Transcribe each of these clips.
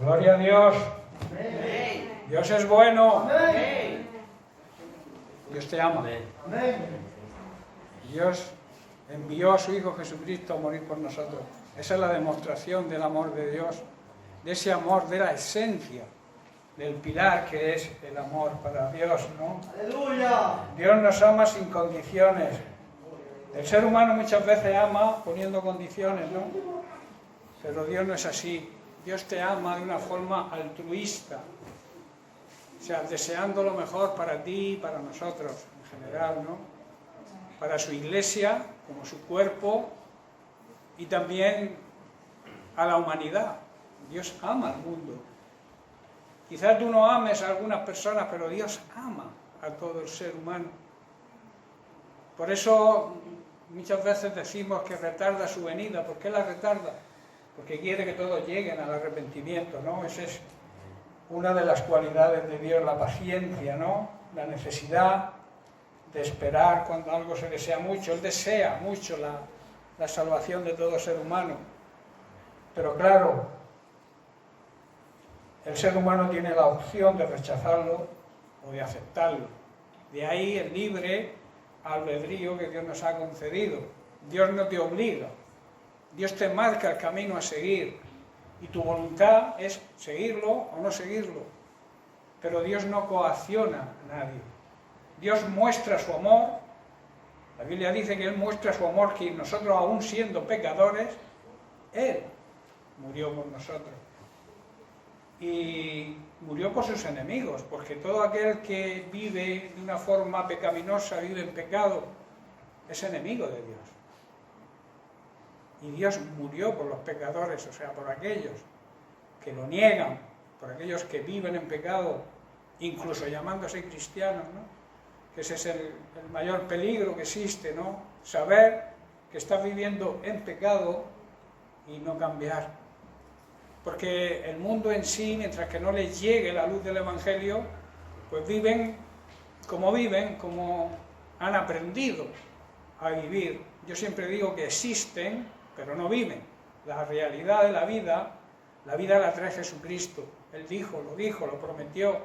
Gloria a Dios. Amén. Dios es bueno. Amén. Dios te ama. Amén. Dios envió a su Hijo Jesucristo a morir por nosotros. Esa es la demostración del amor de Dios, de ese amor, de la esencia, del pilar que es el amor para Dios, ¿no? Aleluya. Dios nos ama sin condiciones. El ser humano muchas veces ama poniendo condiciones, ¿no? Pero Dios no es así. Dios te ama de una forma altruista, o sea, deseando lo mejor para ti y para nosotros en general, ¿no? Para su iglesia, como su cuerpo, y también a la humanidad. Dios ama al mundo. Quizás tú no ames a algunas personas, pero Dios ama a todo el ser humano. Por eso muchas veces decimos que retarda su venida. ¿Por qué la retarda? Porque quiere que todos lleguen al arrepentimiento, ¿no? Esa es una de las cualidades de Dios, la paciencia, ¿no? La necesidad de esperar cuando algo se desea mucho. Él desea mucho la salvación de todo ser humano. Pero claro, el ser humano tiene la opción de rechazarlo o de aceptarlo. De ahí el libre albedrío que Dios nos ha concedido. Dios no te obliga. Dios te marca el camino a seguir y tu voluntad es seguirlo o no seguirlo. Pero Dios no coacciona a nadie. Dios muestra su amor. La Biblia dice que Él muestra su amor, que nosotros aún siendo pecadores, Él murió por nosotros. Y murió por sus enemigos, porque todo aquel que vive de una forma pecaminosa, vive en pecado, es enemigo de Dios. Y Dios murió por los pecadores, o sea, por aquellos que lo niegan, por aquellos que viven en pecado, incluso llamándose cristianos, ¿no? Que ese es el mayor peligro que existe, ¿no? Saber que estás viviendo en pecado y no cambiar. Porque el mundo en sí, mientras que no les llegue la luz del Evangelio, pues viven, como han aprendido a vivir. Yo siempre digo que existen, pero no viven. La realidad de la vida la trae Jesucristo. Él lo prometió.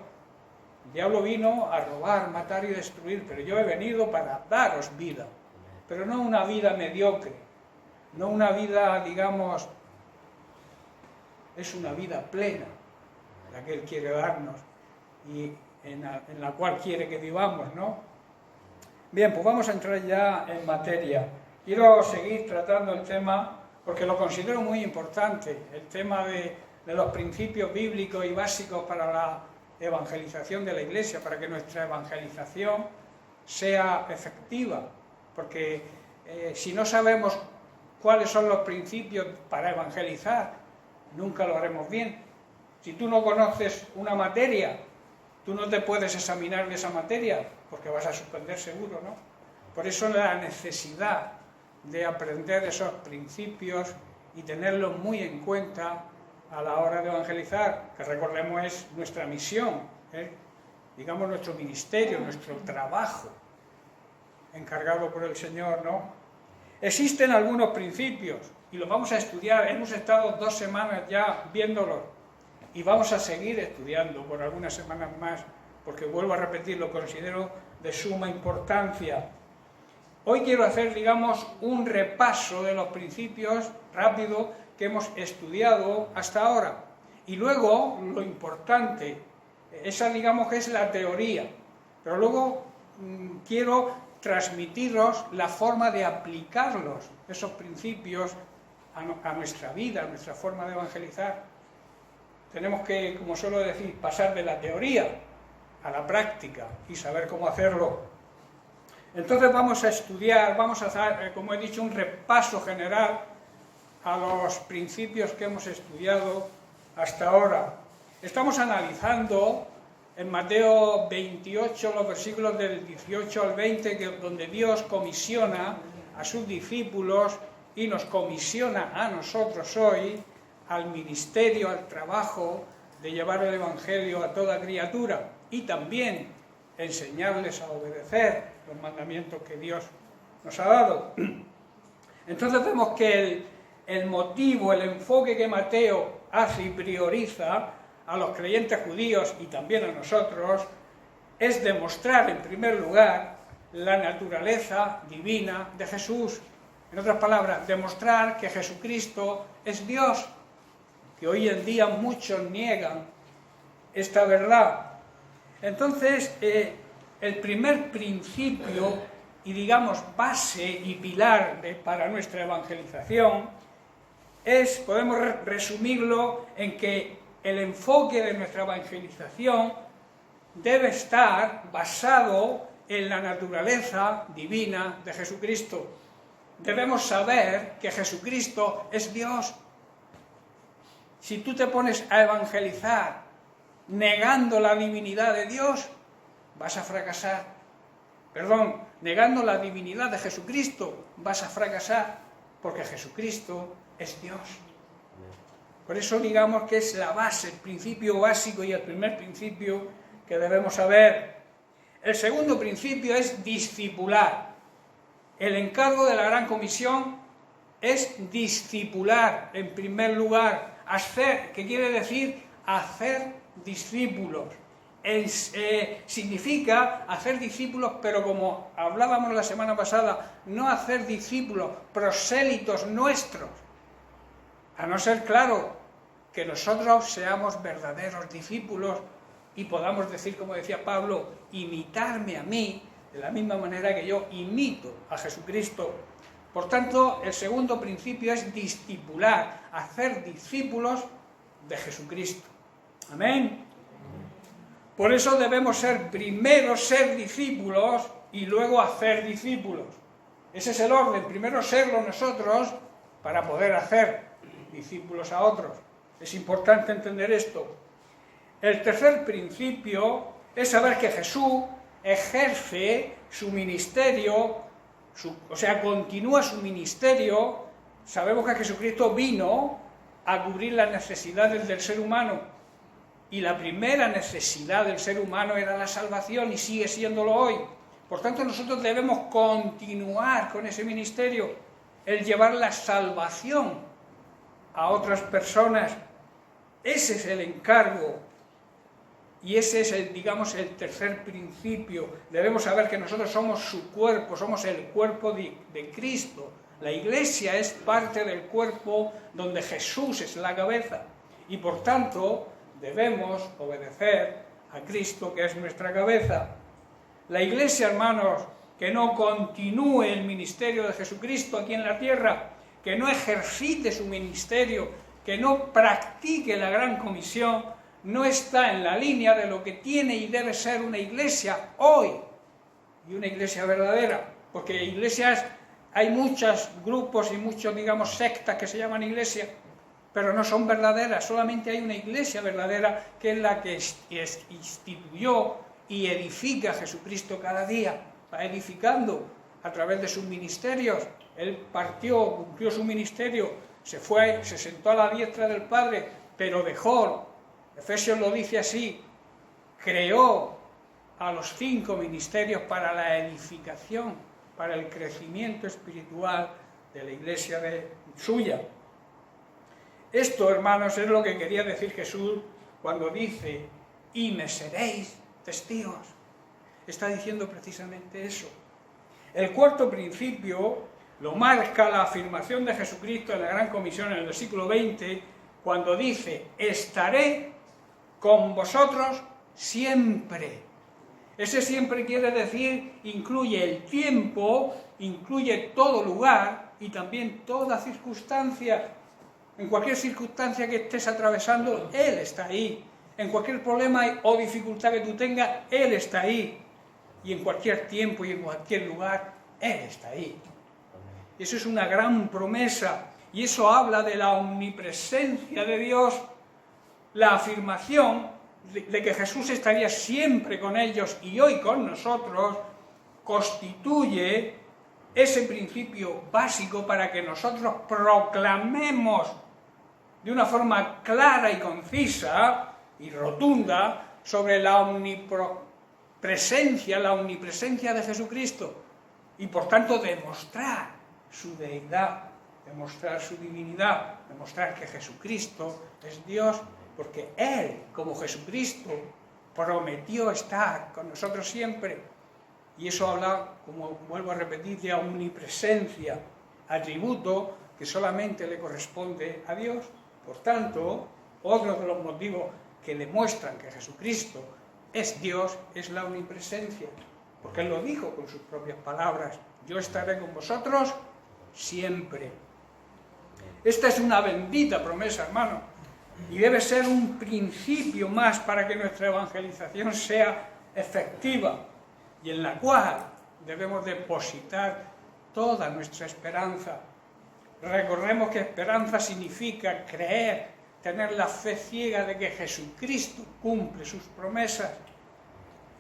El diablo vino a robar, matar y destruir, pero yo he venido para daros vida. Pero no una vida mediocre, no una vida, digamos, es una vida plena, la que Él quiere darnos y en la cual quiere que vivamos, ¿no? Bien, pues vamos a entrar ya en materia. Quiero seguir tratando el tema porque lo considero muy importante, el tema de los principios bíblicos y básicos para la evangelización de la Iglesia, para que nuestra evangelización sea efectiva, porque si no sabemos cuáles son los principios para evangelizar, nunca lo haremos bien. Si tú no conoces una materia, tú no te puedes examinar de esa materia, porque vas a suspender seguro, ¿no? Por eso la necesidad de aprender esos principios y tenerlos muy en cuenta a la hora de evangelizar, que recordemos es nuestra misión, digamos nuestro ministerio, nuestro trabajo encargado por el Señor, ¿no? Existen algunos principios y los vamos a estudiar. Hemos estado 2 semanas ya viéndolos y vamos a seguir estudiando por algunas semanas más, porque vuelvo a repetir, lo considero de suma importancia. Hoy quiero hacer, digamos, un repaso de los principios rápido que hemos estudiado hasta ahora. Y luego, lo importante, esa digamos que es la teoría, pero luego quiero transmitiros la forma de aplicarlos, esos principios, a nuestra vida, a nuestra forma de evangelizar. Tenemos que, como suelo decir, pasar de la teoría a la práctica y saber cómo hacerlo. Entonces vamos a estudiar, vamos a hacer, como he dicho, un repaso general a los principios que hemos estudiado hasta ahora. Estamos analizando en Mateo 28, los versículos del 18 al 20, donde Dios comisiona a sus discípulos y nos comisiona a nosotros hoy al ministerio, al trabajo de llevar el Evangelio a toda criatura y también enseñarles a obedecer los mandamientos que Dios nos ha dado. Entonces vemos que el motivo, el enfoque que Mateo hace y prioriza a los creyentes judíos y también a nosotros es demostrar en primer lugar la naturaleza divina de Jesús. En otras palabras, demostrar que Jesucristo es Dios, que hoy en día muchos niegan esta verdad. Entonces, el primer principio y digamos base y pilar para nuestra evangelización podemos resumirlo en que el enfoque de nuestra evangelización debe estar basado en la naturaleza divina de Jesucristo. Debemos saber que Jesucristo es Dios. Si tú te pones a evangelizar negando la divinidad de Dios, vas a fracasar. Negando la divinidad de Jesucristo, vas a fracasar, porque Jesucristo es Dios. Por eso digamos que es la base, el principio básico y el primer principio que debemos saber. El segundo principio es discipular. El encargo de la Gran Comisión es discipular, en primer lugar. Hacer, ¿qué quiere decir? Hacer discípulos. Significa hacer discípulos, pero como hablábamos la semana pasada, no hacer discípulos, prosélitos nuestros. A no ser, claro, que nosotros seamos verdaderos discípulos y podamos decir, como decía Pablo, imitarme a mí, de la misma manera que yo imito a Jesucristo. Por tanto, el segundo principio es discipular, hacer discípulos de Jesucristo. Amén. Por eso debemos primero ser discípulos y luego hacer discípulos. Ese es el orden, primero serlo nosotros para poder hacer discípulos a otros. Es importante entender esto. El tercer principio es saber que Jesús ejerce su ministerio, continúa su ministerio. Sabemos que Jesucristo vino a cubrir las necesidades del ser humano. Y la primera necesidad del ser humano era la salvación y sigue siéndolo hoy. Por tanto, nosotros debemos continuar con ese ministerio, el llevar la salvación a otras personas. Ese es el encargo y ese es el tercer principio. Debemos saber que nosotros somos su cuerpo, somos el cuerpo de Cristo. La Iglesia es parte del cuerpo donde Jesús es la cabeza y por tanto debemos obedecer a Cristo, que es nuestra cabeza. La Iglesia, hermanos, que no continúe el ministerio de Jesucristo aquí en la tierra, que no ejercite su ministerio, que no practique la Gran Comisión, no está en la línea de lo que tiene y debe ser una iglesia hoy, y una iglesia verdadera, porque iglesias, hay muchos grupos y muchos, sectas que se llaman iglesia, pero no son verdaderas. Solamente hay una iglesia verdadera, que es la que instituyó y edifica a Jesucristo cada día. Va edificando a través de sus ministerios. Él cumplió su ministerio, se fue, se sentó a la diestra del Padre, pero dejó, Efesios lo dice así, creó a los 5 ministerios para la edificación, para el crecimiento espiritual de la iglesia suya. Esto, hermanos, es lo que quería decir Jesús cuando dice, y me seréis testigos. Está diciendo precisamente eso. El cuarto principio lo marca la afirmación de Jesucristo en la Gran Comisión en el versículo 20, cuando dice, estaré con vosotros siempre. Ese siempre quiere decir, incluye el tiempo, incluye todo lugar y también toda circunstancia. En cualquier circunstancia que estés atravesando, Él está ahí. En cualquier problema o dificultad que tú tengas, Él está ahí. Y en cualquier tiempo y en cualquier lugar, Él está ahí. Y eso es una gran promesa. Y eso habla de la omnipresencia de Dios. La afirmación de que Jesús estaría siempre con ellos y hoy con nosotros, constituye ese principio básico para que nosotros proclamemos de una forma clara y concisa y rotunda sobre la omnipresencia de Jesucristo y por tanto demostrar su deidad demostrar su divinidad, demostrar que Jesucristo es Dios, porque Él, como Jesucristo, prometió estar con nosotros siempre. Y eso habla, como vuelvo a repetir, de omnipresencia, atributo que solamente le corresponde a Dios. Por tanto, otro de los motivos que demuestran que Jesucristo es Dios es la omnipresencia, porque Él lo dijo con sus propias palabras: yo estaré con vosotros siempre. Esta es una bendita promesa, hermano, y debe ser un principio más para que nuestra evangelización sea efectiva, y en la cual debemos depositar toda nuestra esperanza. Recordemos que esperanza significa creer, tener la fe ciega de que Jesucristo cumple sus promesas.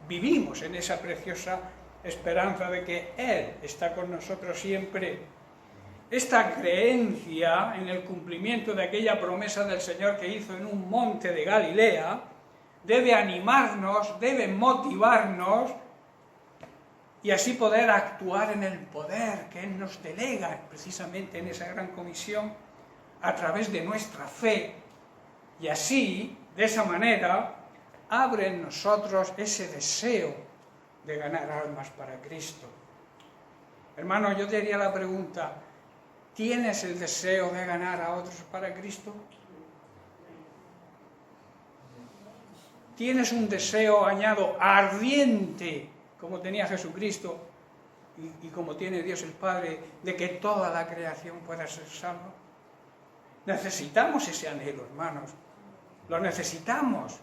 Vivimos en esa preciosa esperanza de que Él está con nosotros siempre. Esta creencia en el cumplimiento de aquella promesa del Señor que hizo en un monte de Galilea debe animarnos, debe motivarnos, y así poder actuar en el poder que Él nos delega precisamente en esa gran comisión a través de nuestra fe. Y así, de esa manera, abre en nosotros ese deseo de ganar almas para Cristo. Hermano, yo te haría la pregunta: ¿tienes el deseo de ganar a otros para Cristo? ¿Tienes un deseo, añado, ardiente, como tenía Jesucristo y como tiene Dios el Padre, de que toda la creación pueda ser salva? Necesitamos ese anhelo, hermanos. Lo necesitamos.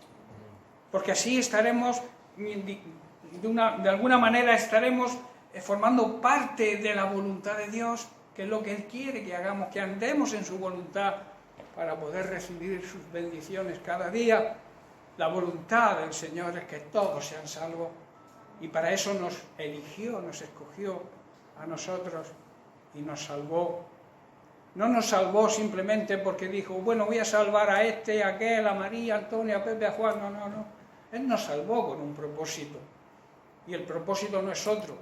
Porque así estaremos, de alguna manera estaremos formando parte de la voluntad de Dios, que es lo que Él quiere que hagamos, que andemos en su voluntad para poder recibir sus bendiciones cada día. La voluntad del Señor es que todos sean salvos, y para eso nos eligió, nos escogió a nosotros y nos salvó. No nos salvó simplemente porque dijo: bueno, voy a salvar a este, a aquel, a María, a Antonio, a Pepe, a Juan. No. Él nos salvó con un propósito. Y el propósito no es otro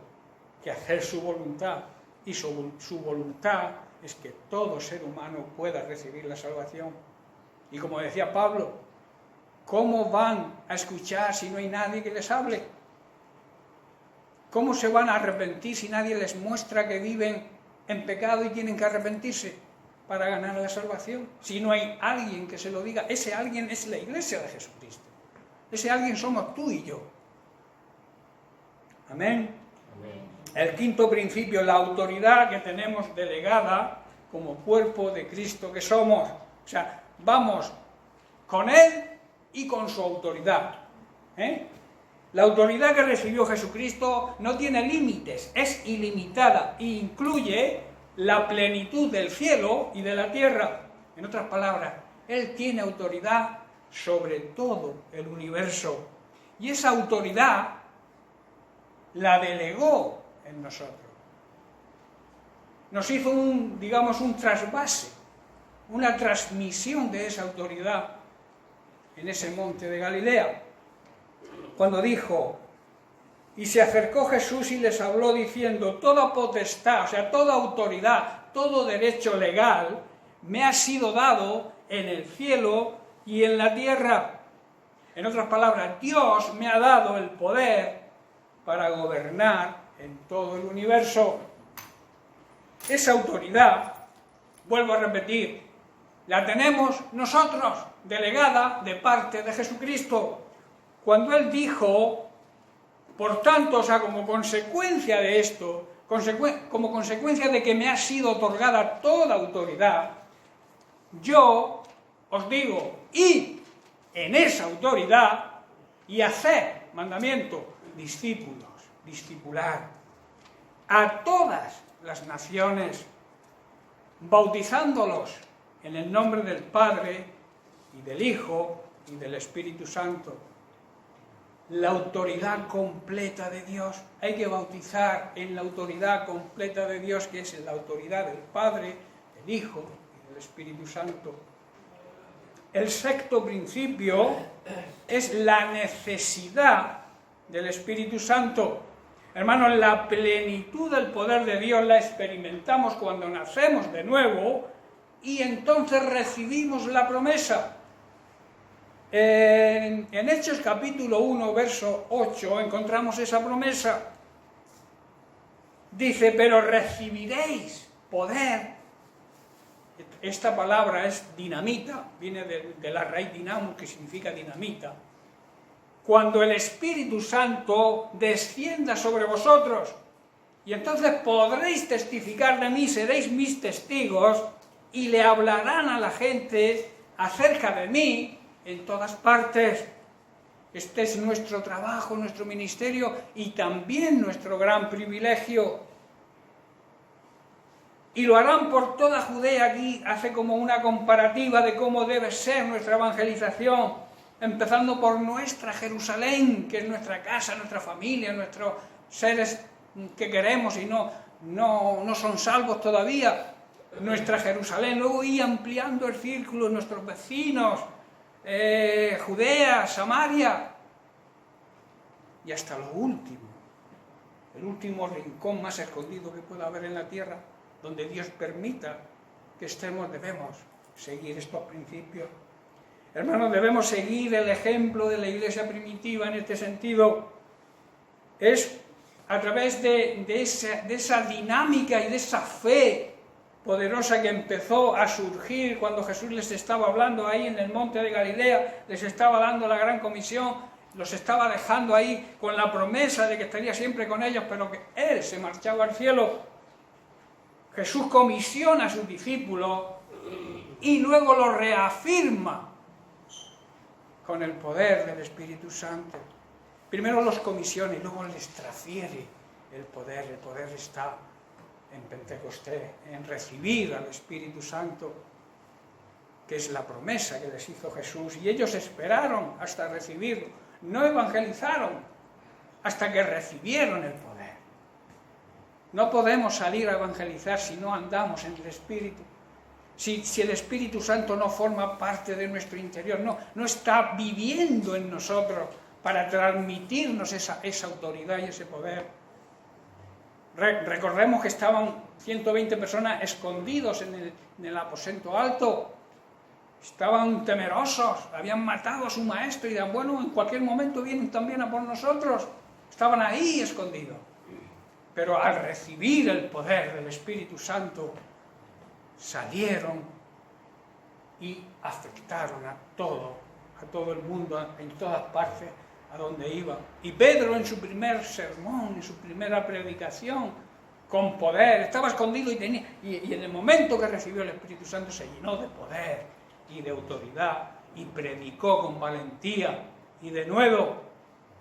que hacer su voluntad. Y su voluntad es que todo ser humano pueda recibir la salvación. Y como decía Pablo, ¿cómo van a escuchar si no hay nadie que les hable? ¿Cómo se van a arrepentir si nadie les muestra que viven en pecado y tienen que arrepentirse para ganar la salvación? Si no hay alguien que se lo diga, ese alguien es la Iglesia de Jesucristo. Ese alguien somos tú y yo. Amén. El quinto principio, la autoridad que tenemos delegada como cuerpo de Cristo que somos. O sea, vamos con Él y con su autoridad. La autoridad que recibió Jesucristo no tiene límites, es ilimitada e incluye la plenitud del cielo y de la tierra. En otras palabras, Él tiene autoridad sobre todo el universo. Y esa autoridad la delegó en nosotros. Nos hizo un trasvase, una transmisión de esa autoridad en ese monte de Galilea. Cuando dijo: y se acercó Jesús y les habló diciendo: toda potestad, o sea, toda autoridad, todo derecho legal me ha sido dado en el cielo y en la tierra. En otras palabras, Dios me ha dado el poder para gobernar en todo el universo. Esa autoridad, vuelvo a repetir, la tenemos nosotros, delegada de parte de Jesucristo. Cuando Él dijo, por tanto, o sea, como consecuencia de esto, como consecuencia de que me ha sido otorgada toda autoridad, yo os digo, id en esa autoridad y haced, mandamiento, discípulos, discipular a todas las naciones, bautizándolos en el nombre del Padre y del Hijo y del Espíritu Santo. La autoridad completa de Dios. Hay que bautizar en la autoridad completa de Dios, que es la autoridad del Padre, del Hijo y del Espíritu Santo. El sexto principio es la necesidad del Espíritu Santo. Hermanos, la plenitud del poder de Dios la experimentamos cuando nacemos de nuevo y entonces recibimos la promesa. En Hechos capítulo 1, verso 8, encontramos esa promesa. Dice, pero recibiréis poder. Esta palabra es dinamita, viene de la raíz dinamo, que significa dinamita. Cuando el Espíritu Santo descienda sobre vosotros, y entonces podréis testificar de mí, seréis mis testigos, y le hablarán a la gente acerca de mí en todas partes. Este es nuestro trabajo, nuestro ministerio y también nuestro gran privilegio. Y lo harán por toda Judea. Aquí hace como una comparativa de cómo debe ser nuestra evangelización, empezando por nuestra Jerusalén, que es nuestra casa, nuestra familia, nuestros seres que queremos y no son salvos todavía, nuestra Jerusalén, luego ir ampliando el círculo, nuestros vecinos, Judea, Samaria, y hasta lo último, el último rincón más escondido que pueda haber en la tierra, donde Dios permita que estemos, debemos seguir estos principios. Hermanos, debemos seguir el ejemplo de la iglesia primitiva en este sentido. Es a través de esa dinámica y de esa fe poderosa que empezó a surgir cuando Jesús les estaba hablando ahí en el monte de Galilea, les estaba dando la gran comisión, los estaba dejando ahí con la promesa de que estaría siempre con ellos, pero que Él se marchaba al cielo. Jesús comisiona a sus discípulos y luego lo reafirma con el poder del Espíritu Santo. Primero los comisiona y luego les transfiere el poder. El poder está en Pentecostés, en recibir al Espíritu Santo, que es la promesa que les hizo Jesús. Y ellos esperaron hasta recibirlo. No evangelizaron hasta que recibieron el poder. No podemos salir a evangelizar si no andamos en el Espíritu. Si el Espíritu Santo no forma parte de nuestro interior, no está viviendo en nosotros para transmitirnos esa autoridad y ese poder. Recordemos que estaban 120 personas escondidos en el aposento alto. Estaban temerosos, habían matado a su maestro y decían, bueno, en cualquier momento vienen también a por nosotros. Estaban ahí escondidos. Pero al recibir el poder del Espíritu Santo, salieron y afectaron a todo el mundo, en todas partes a donde iban. Y Pedro en su primer sermón, en su primera predicación, con poder, estaba escondido y en el momento que recibió el Espíritu Santo se llenó de poder y de autoridad y predicó con valentía y de nuevo,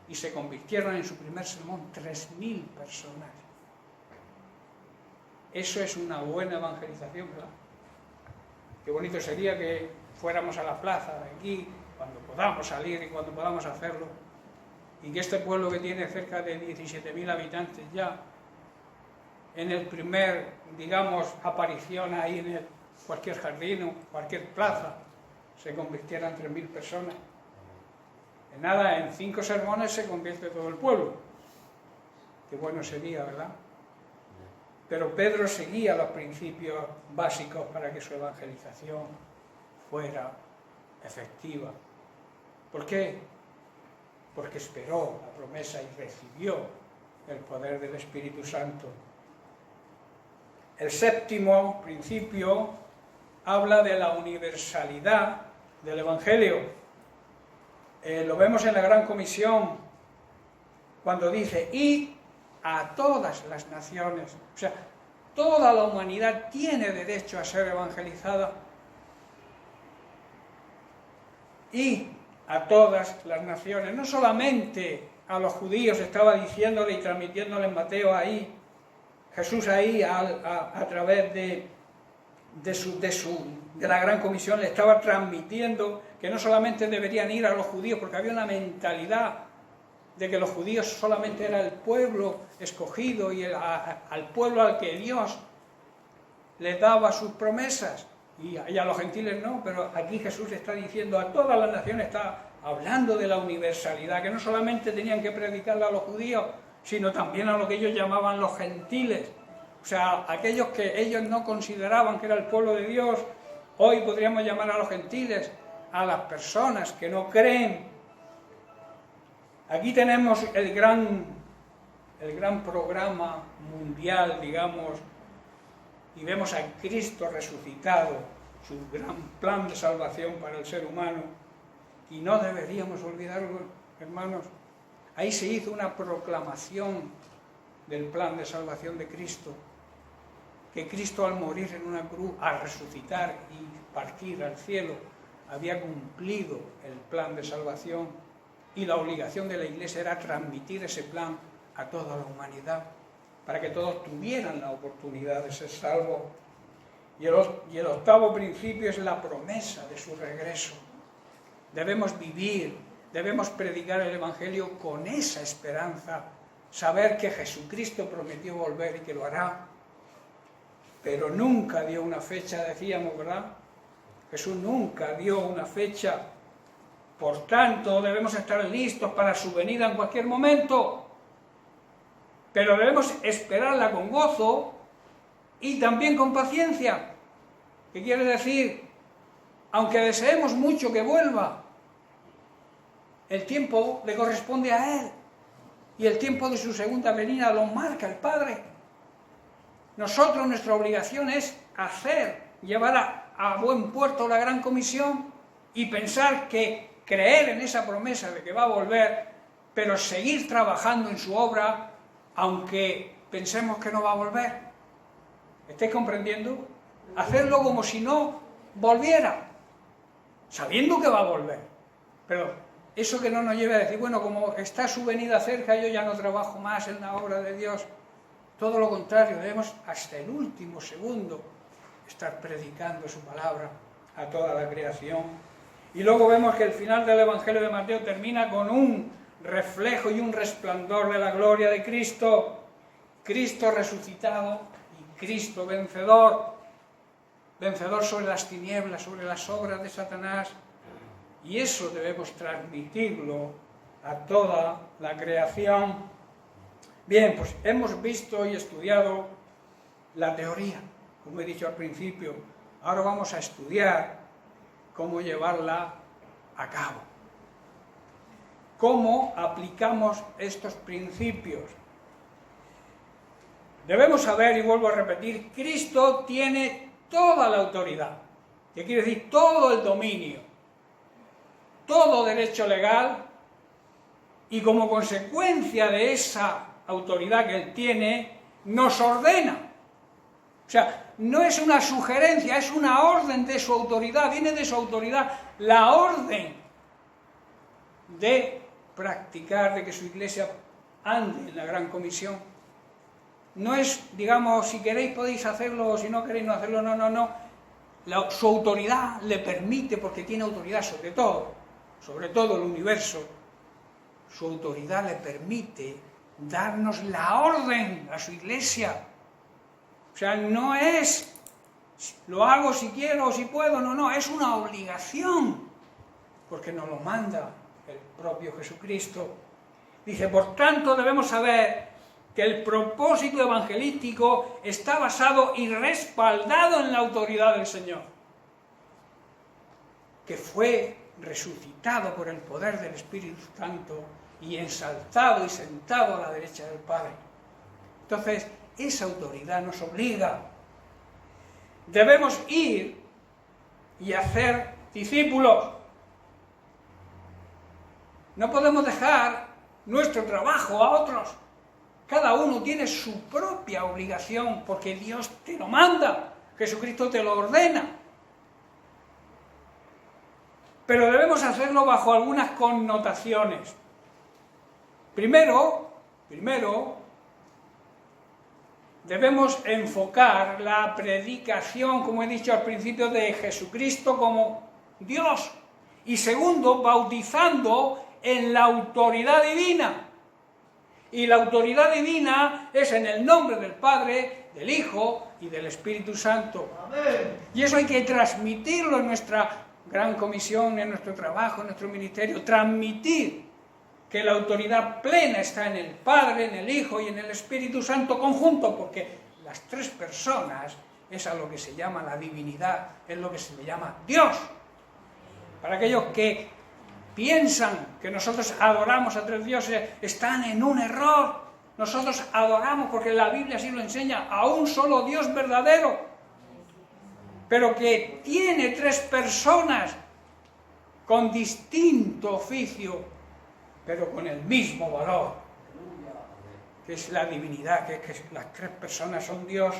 y se convirtieron en su primer sermón 3.000 personas. Eso es una buena evangelización, ¿verdad? Qué bonito sería que fuéramos a la plaza de aquí, cuando podamos salir y cuando podamos hacerlo, y que este pueblo que tiene cerca de 17.000 habitantes ya, en el primer, digamos, aparición ahí en cualquier jardín o cualquier plaza, se convirtieran 3.000 personas. En nada, en 5 sermones se convierte todo el pueblo. Qué bueno sería, ¿verdad? Pero Pedro seguía los principios básicos para que su evangelización fuera efectiva. ¿Por qué? Porque esperó la promesa y recibió el poder del Espíritu Santo. El séptimo principio habla de la universalidad del Evangelio. Lo vemos en la Gran Comisión, cuando dice, y a todas las naciones. O sea, toda la humanidad tiene derecho a ser evangelizada. Y a todas las naciones, no solamente a los judíos, estaba diciéndole y transmitiéndole en Mateo ahí, Jesús ahí a través de la Gran Comisión le estaba transmitiendo que no solamente deberían ir a los judíos, porque había una mentalidad de que los judíos solamente era el pueblo escogido y al pueblo al que Dios les daba sus promesas, y a los gentiles no, pero aquí Jesús está diciendo a todas las naciones, está hablando de la universalidad, que no solamente tenían que predicarle a los judíos, sino también a lo que ellos llamaban los gentiles. O sea, aquellos que ellos no consideraban que era el pueblo de Dios, hoy podríamos llamar a los gentiles, a las personas que no creen. Aquí tenemos el gran programa mundial, digamos, y vemos a Cristo resucitado, su gran plan de salvación para el ser humano, y no deberíamos olvidarlo, hermanos. Ahí se hizo una proclamación del plan de salvación de Cristo, que Cristo al morir en una cruz, al resucitar y partir al cielo, había cumplido el plan de salvación, y la obligación de la Iglesia era transmitir ese plan a toda la humanidad, para que todos tuvieran la oportunidad de ser salvos. Y el octavo principio es la promesa de su regreso. Debemos vivir, debemos predicar el Evangelio con esa esperanza, saber que Jesucristo prometió volver y que lo hará, pero nunca dio una fecha, decíamos, ¿verdad? Jesús nunca dio una fecha, por tanto debemos estar listos para su venida en cualquier momento, pero debemos esperarla con gozo y también con paciencia. ¿Qué quiere decir? Aunque deseemos mucho que vuelva, el tiempo le corresponde a Él, y el tiempo de su segunda venida lo marca el Padre. Nosotros, nuestra obligación es llevar a buen puerto la gran comisión y pensar que creer en esa promesa de que va a volver, pero seguir trabajando en su obra, aunque pensemos que no va a volver. ¿Estáis comprendiendo? Hacerlo como si no volviera, sabiendo que va a volver. Pero eso que no nos lleve a decir, bueno, como está su venida cerca, yo ya no trabajo más en la obra de Dios. Todo lo contrario, debemos hasta el último segundo estar predicando su palabra a toda la creación. Y luego vemos que el final del Evangelio de Mateo termina con un reflejo y un resplandor de la gloria de Cristo. Cristo resucitado y Cristo vencedor sobre las tinieblas, sobre las obras de Satanás. Y eso debemos transmitirlo a toda la creación. Bien, pues hemos visto y estudiado la teoría, como he dicho al principio. Ahora vamos a estudiar cómo llevarla a cabo. ¿Cómo aplicamos estos principios? Debemos saber, y vuelvo a repetir, Cristo tiene toda la autoridad. ¿Qué quiere decir? Todo el dominio, todo derecho legal, y como consecuencia de esa autoridad que Él tiene, nos ordena. O sea, no es una sugerencia, es una orden de su autoridad, viene de su autoridad la orden de practicar, de que su iglesia ande en la gran comisión. No es, digamos, si queréis podéis hacerlo, o si no queréis no hacerlo, no. Su autoridad le permite, porque tiene autoridad sobre todo el universo, su autoridad le permite darnos la orden a su iglesia. O sea, no es, lo hago si quiero o si puedo, no, es una obligación, porque nos lo manda el propio Jesucristo. Dice, por tanto debemos saber que el propósito evangelístico está basado y respaldado en la autoridad del Señor, que fue resucitado por el poder del Espíritu Santo y ensalzado y sentado a la derecha del Padre. Entonces, esa autoridad nos obliga. Debemos ir y hacer discípulos. No podemos dejar nuestro trabajo a otros. Cada uno tiene su propia obligación, porque Dios te lo manda, Jesucristo te lo ordena. Pero debemos hacerlo bajo algunas connotaciones. Primero, debemos enfocar la predicación, como he dicho al principio, de Jesucristo como Dios. Y segundo, bautizando en la autoridad divina. Y la autoridad divina es en el nombre del Padre, del Hijo y del Espíritu Santo. Amén. Y eso hay que transmitirlo en nuestra gran comisión, en nuestro trabajo, en nuestro ministerio. Transmitir que la autoridad plena está en el Padre, en el Hijo y en el Espíritu Santo conjunto, porque las tres personas es a lo que se llama la divinidad, es lo que se le llama Dios. Para aquellos que piensan que nosotros adoramos a tres dioses, están en un error. Nosotros adoramos, porque la Biblia así lo enseña, a un solo Dios verdadero, pero que tiene tres personas con distinto oficio, pero con el mismo valor, que es la divinidad, que las tres personas son Dios.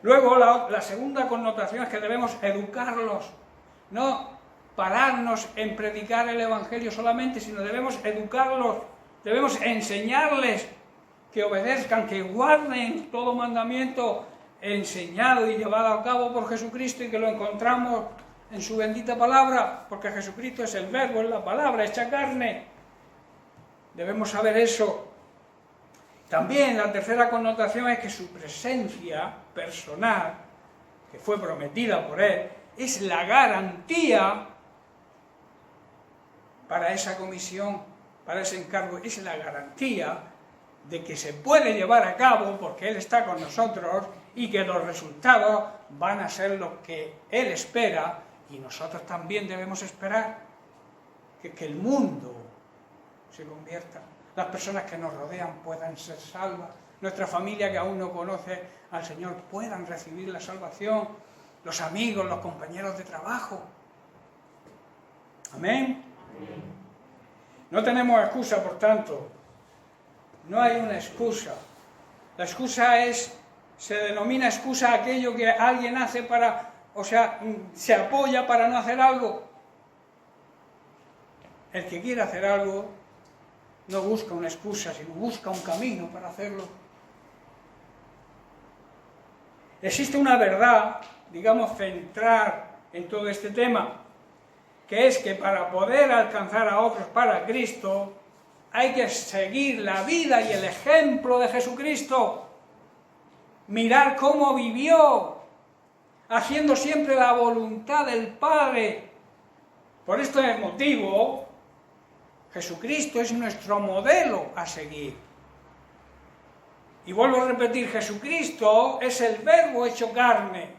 Luego la segunda connotación es que debemos educarlos, no pararnos en predicar el Evangelio solamente, sino debemos educarlos, debemos enseñarles que obedezcan, que guarden todo mandamiento enseñado y llevado a cabo por Jesucristo, y que lo encontramos en su bendita palabra, porque Jesucristo es el verbo, es la palabra hecha carne. Debemos saber eso. También la tercera connotación es que su presencia personal, que fue prometida por Él, es la garantía para esa comisión, para ese encargo, es la garantía de que se puede llevar a cabo porque Él está con nosotros y que los resultados van a ser los que Él espera, y nosotros también debemos esperar que el mundo se convierta, las personas que nos rodean puedan ser salvas, nuestra familia que aún no conoce al Señor puedan recibir la salvación, los amigos, los compañeros de trabajo. Amén. No tenemos excusa, por tanto. No hay una excusa. La excusa se denomina excusa aquello que alguien hace se apoya para no hacer algo. El que quiere hacer algo no busca una excusa, sino busca un camino para hacerlo. Existe una verdad, digamos, central en todo este tema, que es que para poder alcanzar a otros para Cristo, hay que seguir la vida y el ejemplo de Jesucristo, mirar cómo vivió, haciendo siempre la voluntad del Padre. Por este motivo, Jesucristo es nuestro modelo a seguir. Y vuelvo a repetir, Jesucristo es el verbo hecho carne.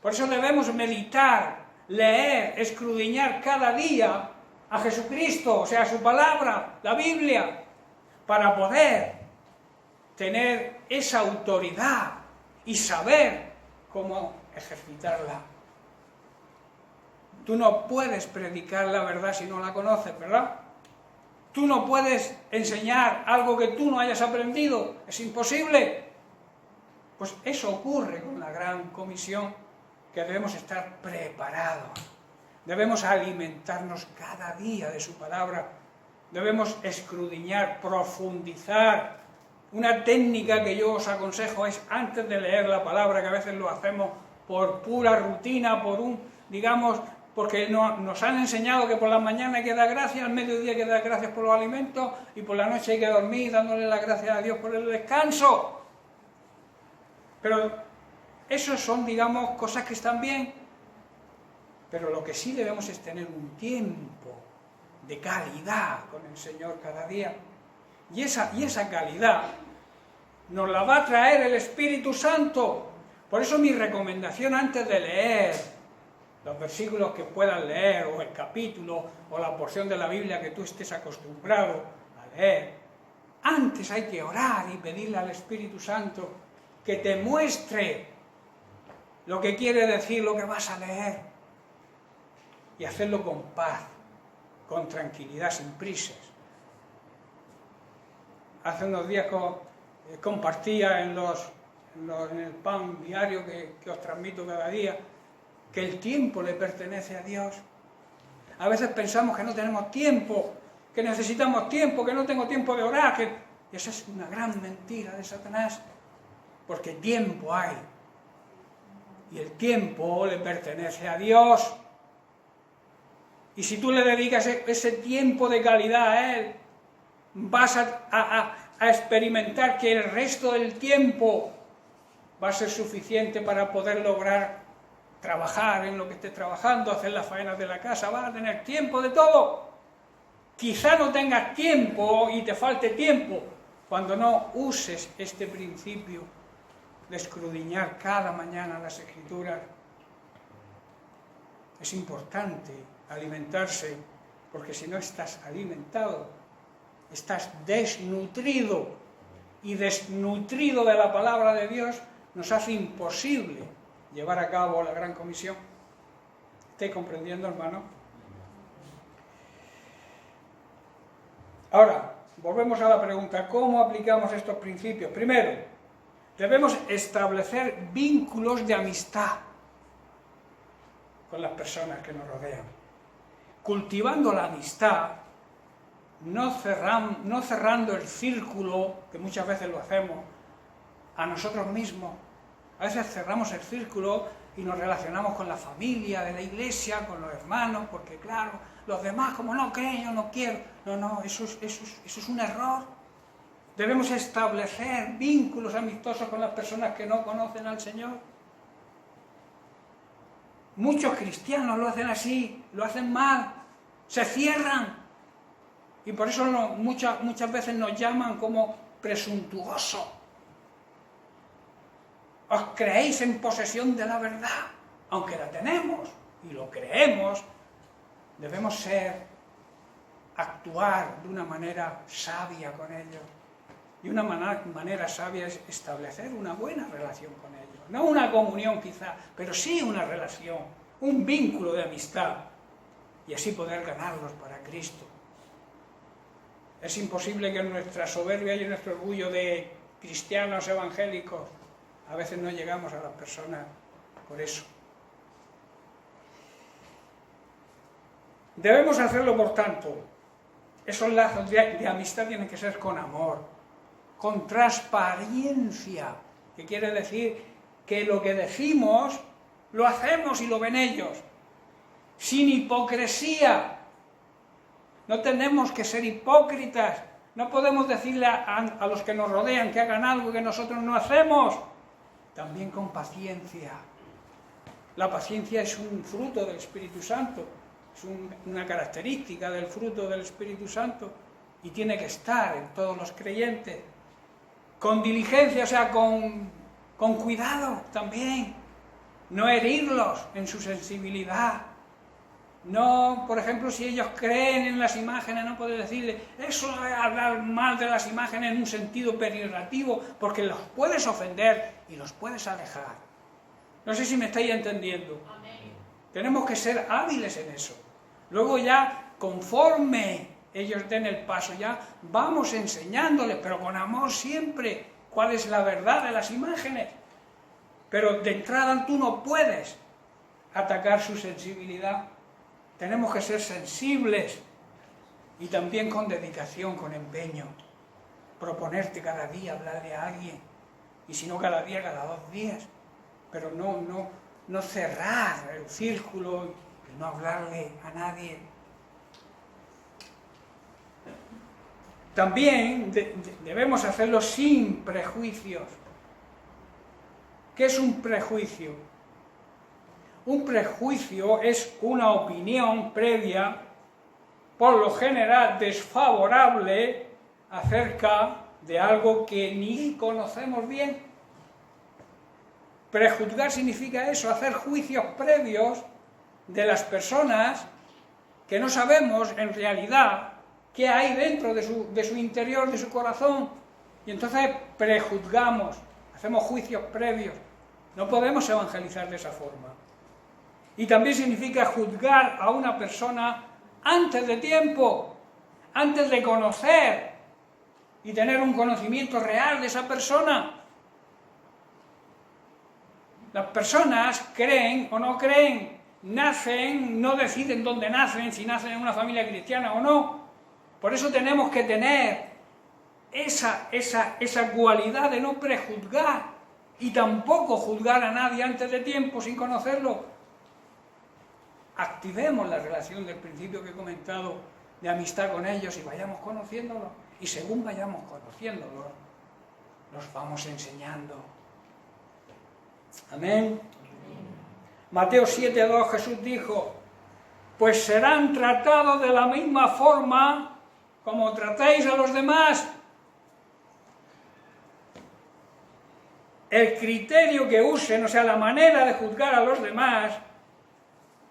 Por eso debemos meditar, leer, escudriñar cada día a Jesucristo, o sea, su palabra, la Biblia, para poder tener esa autoridad y saber cómo ejercitarla. Tú no puedes predicar la verdad si no la conoces, ¿verdad? Tú no puedes enseñar algo que tú no hayas aprendido, es imposible. Pues eso ocurre con la gran comisión, que debemos estar preparados. Debemos alimentarnos cada día de su palabra, debemos escudriñar, profundizar. Una técnica que yo os aconsejo es, antes de leer la palabra, que a veces lo hacemos por pura rutina, porque nos han enseñado que por la mañana hay que dar gracias, al mediodía hay que dar gracias por los alimentos, y por la noche hay que dormir dándole las gracias a Dios por el descanso. Pero esos son, cosas que están bien. Pero lo que sí debemos es tener un tiempo de calidad con el Señor cada día. Y esa calidad nos la va a traer el Espíritu Santo. Por eso mi recomendación antes de leer los versículos que puedas leer, o el capítulo, o la porción de la Biblia que tú estés acostumbrado a leer, antes hay que orar y pedirle al Espíritu Santo que te muestre lo que quiere decir lo que vas a leer. Y hacerlo con paz, con tranquilidad, sin prisas. Hace unos días compartía en el pan diario que os transmito cada día, que el tiempo le pertenece a Dios. A veces pensamos que no tenemos tiempo, que necesitamos tiempo, que no tengo tiempo de orar, y esa es una gran mentira de Satanás, porque tiempo hay. Y el tiempo le pertenece a Dios. Y si tú le dedicas ese tiempo de calidad a Él, vas a experimentar que el resto del tiempo va a ser suficiente para poder lograr trabajar en lo que estés trabajando, hacer las faenas de la casa, vas a tener tiempo de todo. Quizá no tengas tiempo y te falte tiempo cuando no uses este principio de escudriñar cada mañana las Escrituras. Es importante alimentarse, porque si no estás alimentado, estás desnutrido, y desnutrido de la palabra de Dios nos hace imposible llevar a cabo la Gran Comisión. ¿Estáis comprendiendo, hermano? Ahora, volvemos a la pregunta, ¿cómo aplicamos estos principios? Primero, debemos establecer vínculos de amistad con las personas que nos rodean. Cultivando la amistad, no cerrando el círculo, que muchas veces lo hacemos, a nosotros mismos. A veces cerramos el círculo y nos relacionamos con la familia de la iglesia, con los hermanos, porque claro, los demás como no creen, yo no quiero. No, eso es un error. Debemos establecer vínculos amistosos con las personas que no conocen al Señor. Muchos cristianos lo hacen así, lo hacen mal, se cierran. Y por eso muchas veces nos llaman como presuntuosos. Os creéis en posesión de la verdad, aunque la tenemos y lo creemos. Debemos actuar de una manera sabia con ellos. Y una manera sabia es establecer una buena relación con ellos. No una comunión quizá, pero sí una relación, un vínculo de amistad. Y así poder ganarlos para Cristo. Es imposible que en nuestra soberbia y en nuestro orgullo de cristianos evangélicos a veces no llegamos a las personas por eso. Debemos hacerlo, por tanto. Esos lazos de amistad tienen que ser con amor, con transparencia, que quiere decir que lo que decimos lo hacemos y lo ven ellos, sin hipocresía. No tenemos que ser hipócritas, no podemos decirle a los que nos rodean que hagan algo que nosotros no hacemos. También con paciencia. La paciencia es un fruto del Espíritu Santo, es una característica del fruto del Espíritu Santo y tiene que estar en todos los creyentes. Con diligencia, o sea, con cuidado también. No herirlos en su sensibilidad. No, por ejemplo, si ellos creen en las imágenes, no puedes decirle, eso es hablar mal de las imágenes en un sentido peyorativo, porque los puedes ofender y los puedes alejar. No sé si me estáis entendiendo. Amén. Tenemos que ser hábiles en eso. Luego ya, conforme ellos den el paso, ya vamos enseñándoles, pero con amor siempre, cuál es la verdad de las imágenes. Pero de entrada tú no puedes atacar su sensibilidad. Tenemos que ser sensibles y también con dedicación, con empeño. Proponerte cada día hablarle a alguien, y si no cada día, cada 2 días. Pero no cerrar el círculo y no hablarle a nadie. También debemos hacerlo sin prejuicios. ¿Qué es un prejuicio? Un prejuicio es una opinión previa, por lo general desfavorable, acerca de algo que ni conocemos bien. Prejuzgar significa eso, hacer juicios previos de las personas que no sabemos en realidad qué hay dentro de su interior, de su corazón. Y entonces prejuzgamos, hacemos juicios previos. No podemos evangelizar de esa forma. Y también significa juzgar a una persona antes de tiempo, antes de conocer y tener un conocimiento real de esa persona. Las personas creen o no creen, nacen, no deciden dónde nacen, si nacen en una familia cristiana o no. Por eso tenemos que tener esa cualidad de no prejuzgar y tampoco juzgar a nadie antes de tiempo sin conocerlo. Activemos la relación del principio que he comentado de amistad con ellos y vayamos conociéndolos. Y según vayamos conociéndolos, los vamos enseñando. Amén. Mateo 7:2, Jesús dijo, pues serán tratados de la misma forma como tratáis a los demás. El criterio que usen, o sea, la manera de juzgar a los demás,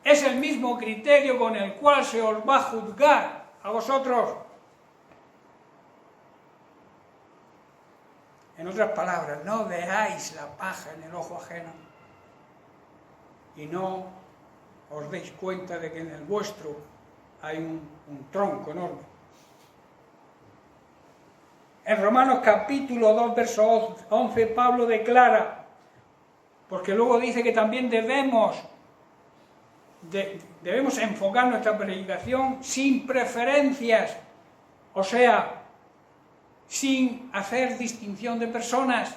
es el mismo criterio con el cual se os va a juzgar a vosotros. En otras palabras, no veáis la paja en el ojo ajeno y no os deis cuenta de que en el vuestro hay un tronco enorme. En Romanos capítulo 2, verso 11, Pablo declara, porque luego dice que también debemos enfocar nuestra predicación sin preferencias, o sea, sin hacer distinción de personas,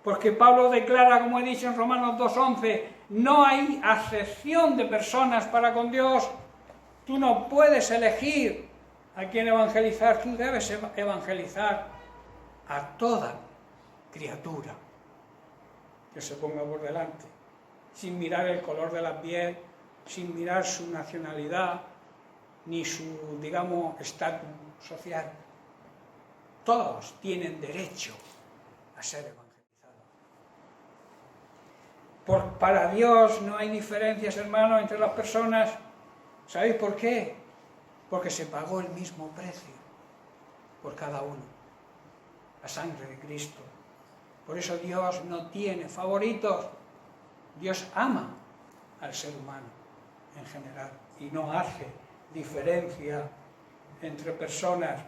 porque Pablo declara, como he dicho en Romanos 2:11, no hay acepción de personas para con Dios. Tú no puedes elegir a quién evangelizar, tú debes evangelizar a toda criatura que se ponga por delante, sin mirar el color de la piel, sin mirar su nacionalidad, ni su, digamos, estatus social. Todos tienen derecho a ser evangelizados. Para Dios no hay diferencias, hermanos, entre las personas. ¿Sabéis por qué? Porque se pagó el mismo precio por cada uno, la sangre de Cristo. Por eso Dios no tiene favoritos. Dios ama al ser humano en general y no hace diferencia entre personas.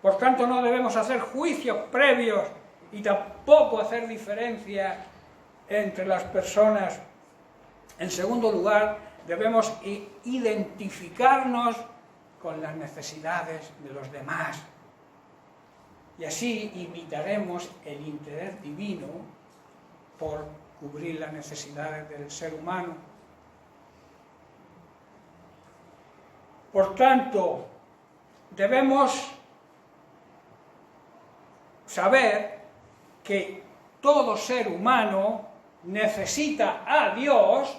Por tanto, no debemos hacer juicios previos y tampoco hacer diferencia entre las personas. En segundo lugar, debemos identificarnos con las necesidades de los demás. Y así imitaremos el interés divino por cubrir las necesidades del ser humano. Por tanto, debemos saber que todo ser humano necesita a Dios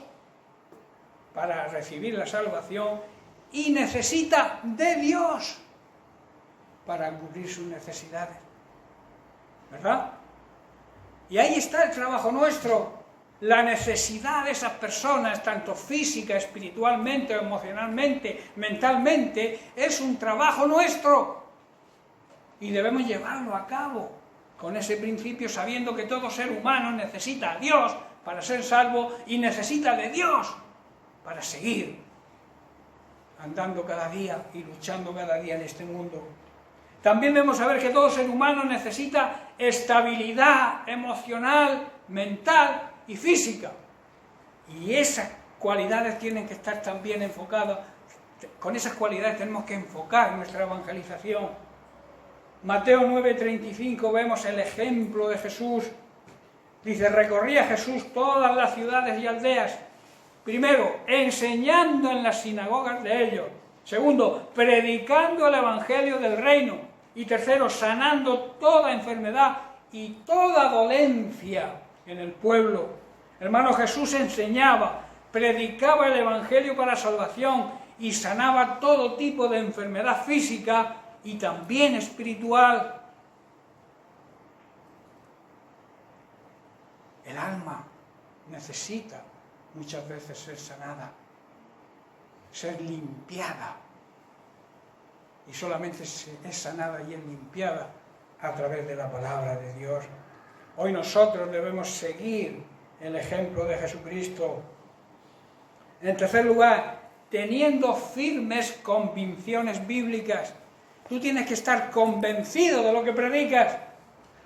para recibir la salvación y necesita de Dios para cubrir sus necesidades, ¿verdad? Y ahí está el trabajo nuestro, la necesidad de esas personas, tanto física, espiritualmente, emocionalmente, mentalmente, es un trabajo nuestro y debemos llevarlo a cabo con ese principio, sabiendo que todo ser humano necesita a Dios para ser salvo y necesita de Dios para seguir andando cada día y luchando cada día en este mundo. También debemos saber que todo ser humano necesita estabilidad emocional, mental y física. Y esas cualidades tienen que estar también enfocadas. Con esas cualidades tenemos que enfocar nuestra evangelización. Mateo 9:35 vemos el ejemplo de Jesús. Dice, recorría Jesús todas las ciudades y aldeas. Primero, enseñando en las sinagogas de ellos. Segundo, predicando el evangelio del reino. Y tercero, sanando toda enfermedad y toda dolencia en el pueblo. Hermano, Jesús enseñaba, predicaba el evangelio para salvación y sanaba todo tipo de enfermedad física y también espiritual. El alma necesita muchas veces ser sanada, ser limpiada. Y solamente es sanada y es limpiada a través de la palabra de Dios. Hoy nosotros debemos seguir el ejemplo de Jesucristo. En tercer lugar, teniendo firmes convicciones bíblicas. Tú tienes que estar convencido de lo que predicas.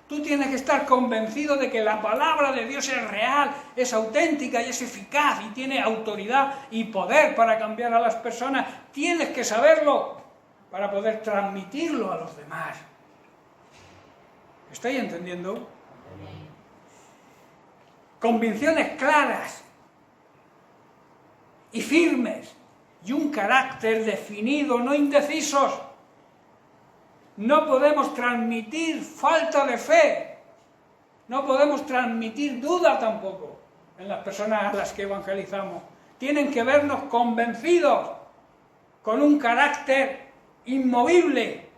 Tú tienes que estar convencido de que la palabra de Dios es real, es auténtica y es eficaz y tiene autoridad y poder para cambiar a las personas. Tienes que saberlo para poder transmitirlo a los demás. ¿Estáis entendiendo? Convicciones claras y firmes y un carácter definido, no indecisos. No podemos transmitir falta de fe, no podemos transmitir duda tampoco en las personas a las que evangelizamos. Tienen que vernos convencidos con un carácter inmovible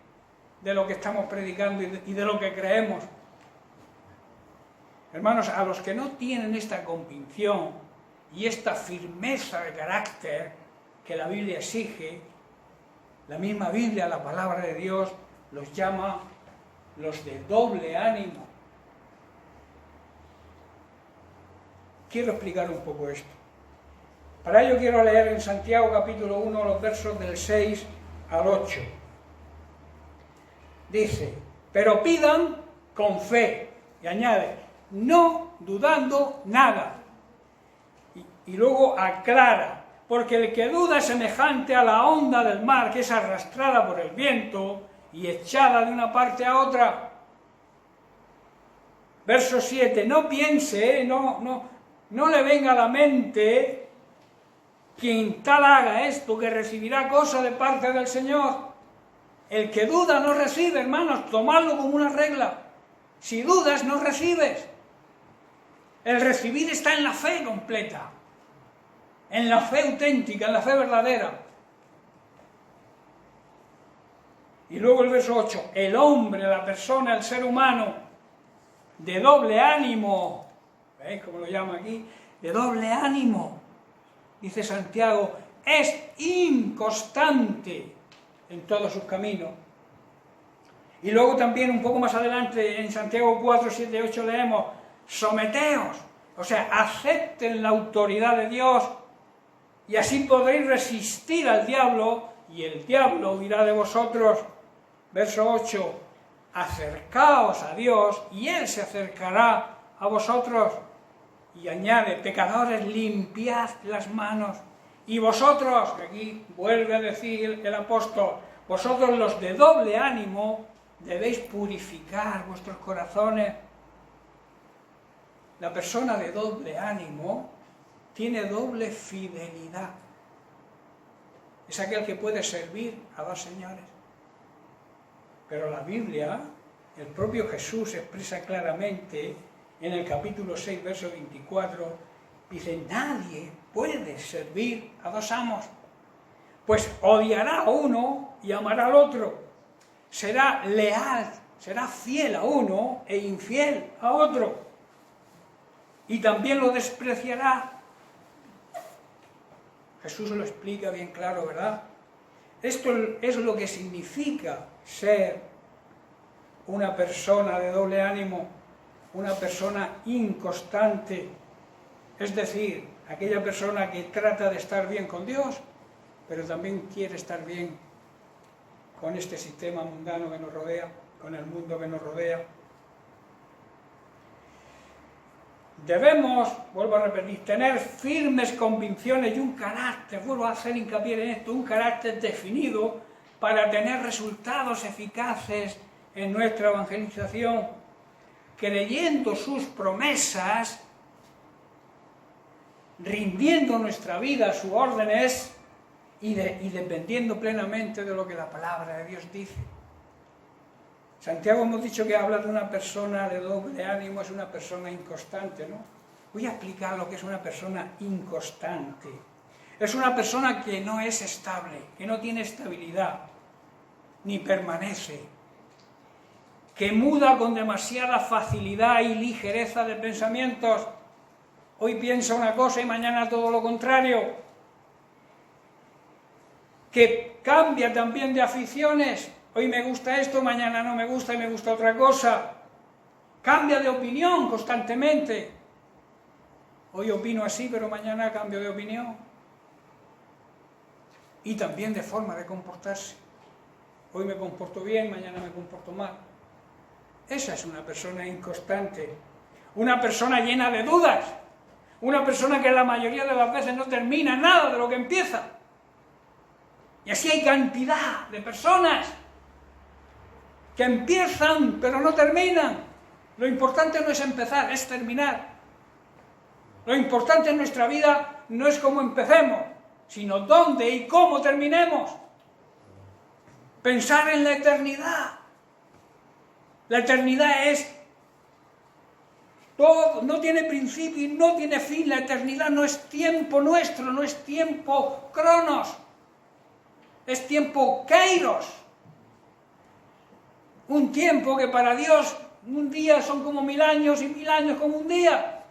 de lo que estamos predicando y de lo que creemos. Hermanos, a los que no tienen esta convicción y esta firmeza de carácter que la Biblia exige, la misma Biblia, la palabra de Dios, los llama los de doble ánimo. Quiero explicar un poco esto. Para ello quiero leer en Santiago capítulo 1 los versos del 6 al 8. Dice, pero pidan con fe, y añade, no dudando nada. Y luego aclara, porque el que duda es semejante a la onda del mar que es arrastrada por el viento y echada de una parte a otra. Verso 7, no piense, no le venga a la mente quien tal haga esto, que recibirá cosa de parte del Señor. El que duda no recibe, hermanos, tomadlo como una regla. Si dudas, no recibes. El recibir está en la fe completa, en la fe auténtica, en la fe verdadera. Y luego el verso 8, el hombre, la persona, el ser humano, de doble ánimo, ¿veis cómo lo llama aquí? De doble ánimo, dice Santiago, es inconstante en todos sus caminos. Y luego también un poco más adelante en Santiago 4, 7, 8 leemos, someteos, o sea, acepten la autoridad de Dios y así podréis resistir al diablo y el diablo huirá de vosotros. Verso 8, acercaos a Dios y Él se acercará a vosotros. Y añade, pecadores, limpiad las manos. Y vosotros, que aquí vuelve a decir el apóstol, vosotros los de doble ánimo, debéis purificar vuestros corazones. La persona de doble ánimo tiene doble fidelidad. Es aquel que puede servir a dos señores. Pero la Biblia, el propio Jesús expresa claramente en el capítulo 6, verso 24, dice, nadie puede servir a dos amos, pues odiará a uno y amará al otro. Será leal, será fiel a uno e infiel a otro. Y también lo despreciará. Jesús lo explica bien claro, ¿verdad? Esto es lo que significa ser una persona de doble ánimo, una persona inconstante, es decir, aquella persona que trata de estar bien con Dios, pero también quiere estar bien con este sistema mundano que nos rodea, con el mundo que nos rodea. Debemos, vuelvo a repetir, tener firmes convicciones y un carácter, vuelvo a hacer hincapié en esto, un carácter definido para tener resultados eficaces en nuestra evangelización, creyendo sus promesas, rindiendo nuestra vida a sus órdenes y dependiendo plenamente de lo que la palabra de Dios dice. Santiago hemos dicho que habla de una persona de doble ánimo, es una persona inconstante, ¿no? Voy a explicar lo que es una persona inconstante. Es una persona que no es estable, que no tiene estabilidad, ni permanece, que muda con demasiada facilidad y ligereza de pensamientos. Hoy piensa una cosa y mañana todo lo contrario. Que cambia también de aficiones. Hoy me gusta esto, mañana no me gusta y me gusta otra cosa. Cambia de opinión constantemente. Hoy opino así, pero mañana cambio de opinión. Y también de forma de comportarse. Hoy me comporto bien, mañana me comporto mal. Esa es una persona inconstante. Una persona llena de dudas. Una persona que la mayoría de las veces no termina nada de lo que empieza. Y así hay cantidad de personas que empiezan pero no terminan. Lo importante no es empezar, es terminar. Lo importante en nuestra vida no es cómo empecemos, sino dónde y cómo terminemos. Pensar en la eternidad. La eternidad es todo, no tiene principio y no tiene fin. La eternidad no es tiempo nuestro, no es tiempo cronos. es tiempo kairos. Un tiempo que para Dios un día son como 1000 años y 1000 años como un día.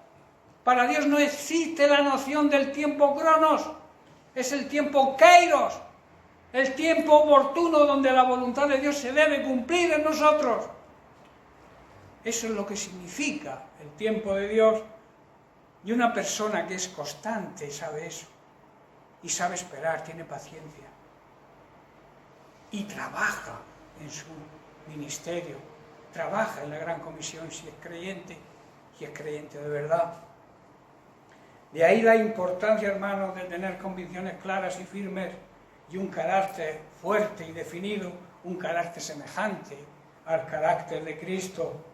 Para Dios no existe la noción del tiempo cronos, es el tiempo kairos, el tiempo oportuno donde la voluntad de Dios se debe cumplir en nosotros. Eso es lo que significa el tiempo de Dios. Y una persona que es constante sabe eso, y sabe esperar, tiene paciencia, y trabaja en su ministerio, trabaja en la gran comisión si es creyente de verdad. De ahí la importancia, hermanos, de tener convicciones claras y firmes y un carácter fuerte y definido, un carácter semejante al carácter de Cristo.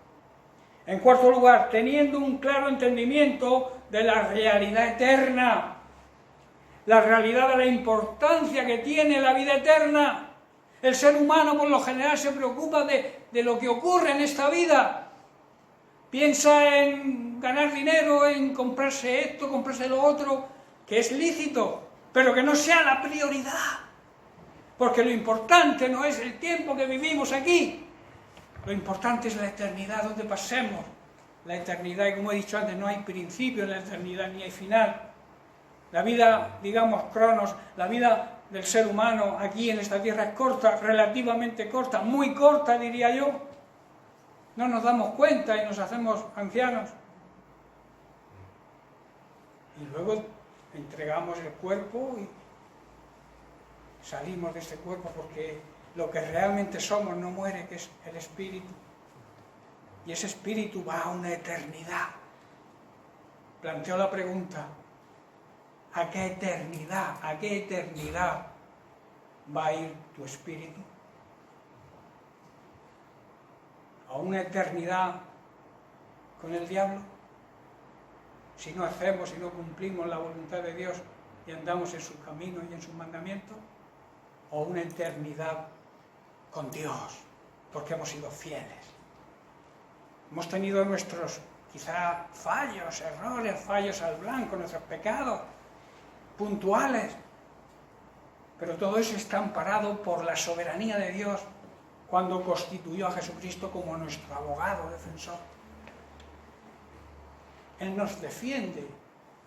En cuarto lugar, teniendo un claro entendimiento de la realidad eterna, la realidad de la importancia que tiene la vida eterna. El ser humano por lo general se preocupa de lo que ocurre en esta vida. Piensa en ganar dinero, en comprarse esto, comprarse lo otro, que es lícito, pero que no sea la prioridad. Porque lo importante no es el tiempo que vivimos aquí, lo importante es la eternidad donde pasemos. La eternidad, y como he dicho antes, no hay principio en la eternidad ni hay final. La vida, digamos, cronos, la vida del ser humano aquí en esta tierra es corta, relativamente corta, muy corta diría yo. No nos damos cuenta y nos hacemos ancianos. Y luego entregamos el cuerpo y salimos de este cuerpo porque lo que realmente somos no muere, que es el espíritu. Y ese espíritu va a una eternidad. Planteo la pregunta, ¿a qué eternidad va a ir tu espíritu? ¿A una eternidad con el diablo? Si no hacemos, si no cumplimos la voluntad de Dios y andamos en sus caminos y en sus mandamientos, o una eternidad con Dios, porque hemos sido fieles. Hemos tenido nuestros, quizá, fallos al blanco, nuestros pecados puntuales, pero todo eso está amparado por la soberanía de Dios cuando constituyó a Jesucristo como nuestro abogado defensor. Él nos defiende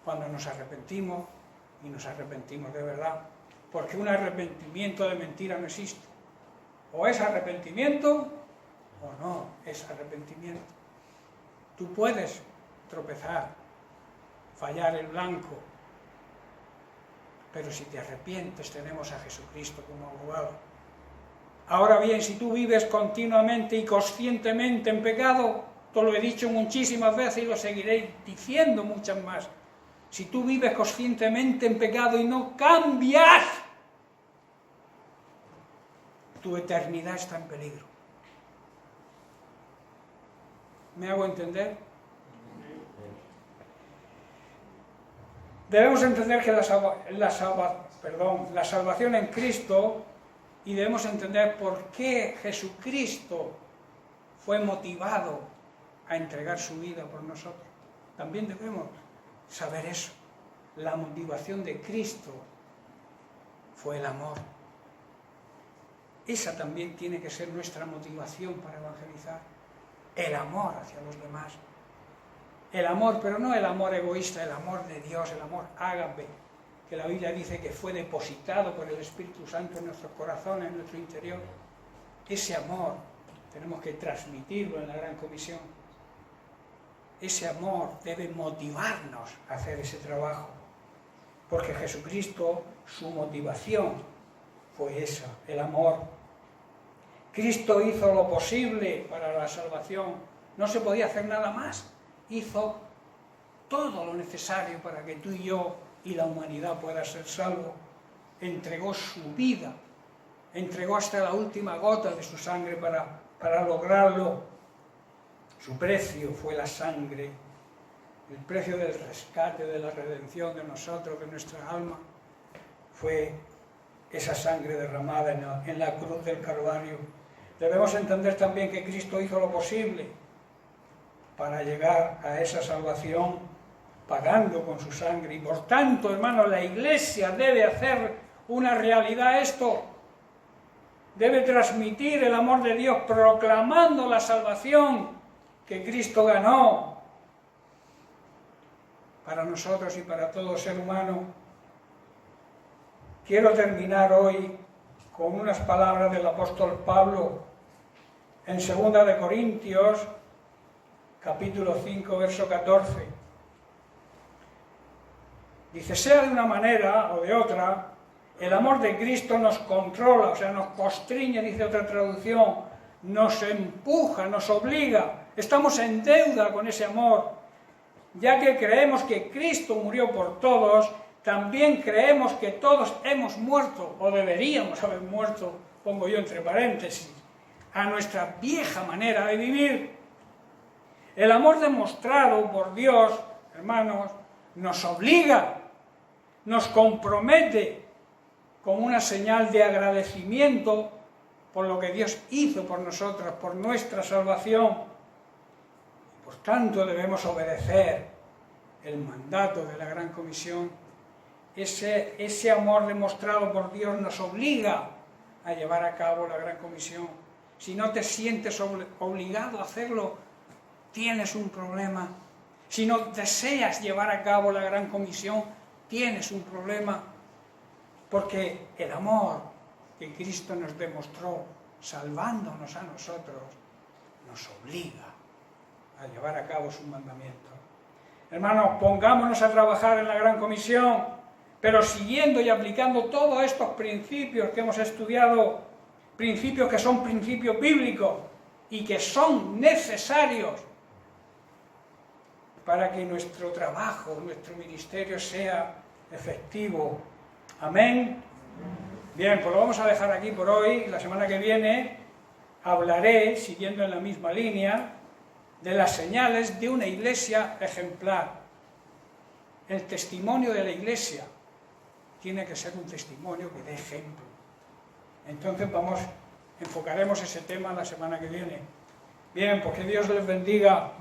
cuando nos arrepentimos, y nos arrepentimos de verdad, porque un arrepentimiento de mentira no existe. O es arrepentimiento o no es arrepentimiento. Tú puedes tropezar, fallar el blanco, pero si te arrepientes tenemos a Jesucristo como abogado. Ahora bien, si tú vives continuamente y conscientemente en pecado, te lo he dicho muchísimas veces y lo seguiré diciendo muchas más, si tú vives conscientemente en pecado y no cambias, tu eternidad está en peligro. ¿Me hago entender? Debemos entender que la salvación en Cristo, y debemos entender por qué Jesucristo fue motivado a entregar su vida por nosotros. También debemos saber eso. La motivación de Cristo fue el amor. Esa también tiene que ser nuestra motivación para evangelizar. El amor hacia los demás. El amor, pero no el amor egoísta, el amor de Dios, el amor ágape, que la Biblia dice que fue depositado por el Espíritu Santo en nuestros corazones, en nuestro interior. Ese amor tenemos que transmitirlo en la gran comisión. Ese amor debe motivarnos a hacer ese trabajo, porque Jesucristo, su motivación fue esa, el amor. Cristo hizo lo posible para la salvación, no se podía hacer nada más, hizo todo lo necesario para que tú y yo y la humanidad pueda ser salvo. Entregó su vida, entregó hasta la última gota de su sangre para lograrlo. Su precio fue la sangre, el precio del rescate, de la redención de nosotros, de nuestra alma, fue esa sangre derramada en la cruz del Calvario. Debemos entender también que Cristo hizo lo posible para llegar a esa salvación, pagando con su sangre. Y por tanto, hermanos, la Iglesia debe hacer una realidad esto. debe transmitir el amor de Dios proclamando la salvación que Cristo ganó para nosotros y para todo ser humano. Quiero terminar hoy con unas palabras del apóstol Pablo en 2 de Corintios, capítulo 5, verso 14. Dice, sea de una manera o de otra, el amor de Cristo nos controla, o sea, nos constriñe, dice otra traducción, nos empuja, nos obliga. Estamos en deuda con ese amor, ya que creemos que Cristo murió por todos, también creemos que todos hemos muerto, o deberíamos haber muerto, pongo yo entre paréntesis, a nuestra vieja manera de vivir. El amor demostrado por Dios, hermanos, nos obliga, nos compromete como una señal de agradecimiento por lo que Dios hizo por nosotros, por nuestra salvación. Por tanto, debemos obedecer el mandato de la Gran Comisión. Ese amor demostrado por Dios nos obliga a llevar a cabo la Gran Comisión. Si no te sientes obligado a hacerlo, tienes un problema. Si no deseas llevar a cabo la Gran Comisión, tienes un problema. Porque el amor que Cristo nos demostró, salvándonos a nosotros, nos obliga a llevar a cabo su mandamiento. Hermanos, pongámonos a trabajar en la Gran Comisión, pero siguiendo y aplicando todos estos principios que hemos estudiado, principios que son principios bíblicos y que son necesarios para que nuestro trabajo, nuestro ministerio sea efectivo. Amén. Bien, pues lo vamos a dejar aquí por hoy. La semana que viene hablaré, siguiendo en la misma línea, de las señales de una iglesia ejemplar. El testimonio de la iglesia tiene que ser un testimonio que dé ejemplo. Entonces enfocaremos ese tema la semana que viene. Bien, pues que Dios les bendiga.